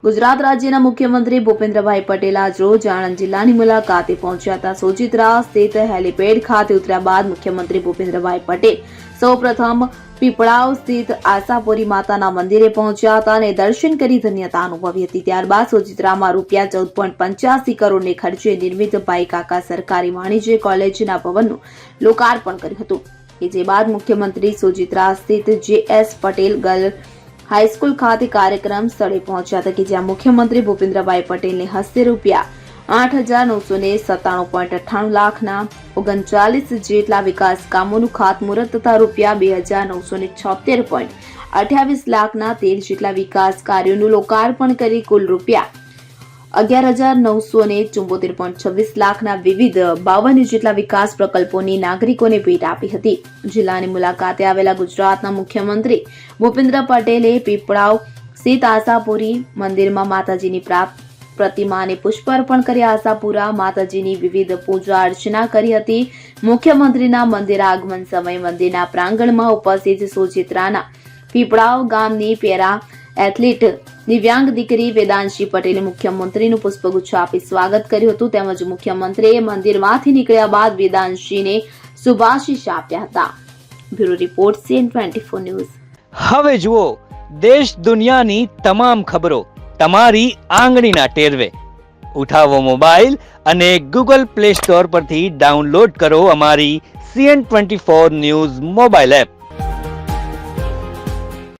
ગુજરાત રાજ્યના મુખ્યમંત્રી ભૂપેન્દ્રભાઈ પટેલ આજ રોજ આણંદ જિલ્લાની મુલાકાતે પહોંચ્યા હતા। સોજિત્રા સ્થિત હેલીપેડ ખાતે ઉતર્યા બાદ મુખ્યમંત્રી ભૂપેન્દ્રભાઈ પટેલ સૌપ્રથમ પીપળાવ સ્થિત આશાપુરી માતાના મંદિરે પહોંચ્યા હતા અને દર્શન કરી ધન્યતા અનુભવી હતી। ત્યારબાદ સોજિત્રામાં ₹14.85 કરોડને ખર્ચે નિર્મિત ભાઈ કાકા સરકારી વાણિજ્ય કોલેજના ભવનનું લોકાર્પણ કર્યું હતું। જે બાદ મુખ્યમંત્રી સોજિત્રા સ્થિત JS પટેલ ગર્લ હાઈસ્કૂલ ખાતે કાર્યક્રમ સ્થળે પહોંચ્યા હતા કે જ્યાં મુખ્યમંત્રી ભૂપેન્દ્રભાઈ પટેલને હસ્તે ₹8,997.98 લાખના 39 જેટલા વિકાસ કામોનું ખાતમુહૂર્ત તથા ₹2,976.28 લાખના 13 જેટલા વિકાસ કાર્યોનું લોકાર્પણ કરી કુલ ₹11,974.26 લાખના વિવિધ 52 જેટલા વિકાસ પ્રકલ્પોની નાગરિકોને ભેટ આપી હતી। જિલ્લાની મુલાકાતે આવેલા ગુજરાતના મુખ્યમંત્રી ભૂપેન્દ્ર પટેલે પીપળાવ સ્થિત આશાપુરી મંદિરમાં માતાજીની પ્રતિમાને પુષ્પાર્પણ કરી આશાપુરા માતાજીની વિવિધ પૂજા અર્ચના કરી હતી। મુખ્યમંત્રીના મંદિર આગમન સમયે મંદિરના પ્રાંગણમાં ઉપસ્થિત સોજિત્રાના પીપળાવ ગામની પેરા એથ્લીટ દિવ્યાંગ દીકરી વેદાંશી પટેલે મુખ્યમંત્રીનું પુષ્પગુચ્છ આપી સ્વાગત કર્યું હતું તેમજ મુખ્યમંત્રીએ મંદિરમાંથી નીકળ્યા બાદ વેદાંશીને શુભાશીષ આપ્યા હતા। Bureau report CN24 news. હવે જુઓ દેશ દુનિયાની તમામ ખબરો તમારી આંગળીના ટેરવે। ઉઠાવો મોબાઈલ અને Google Play Store પરથી ડાઉનલોડ કરો અમારી CN24 ન્યૂઝ મોબાઈલ એપ।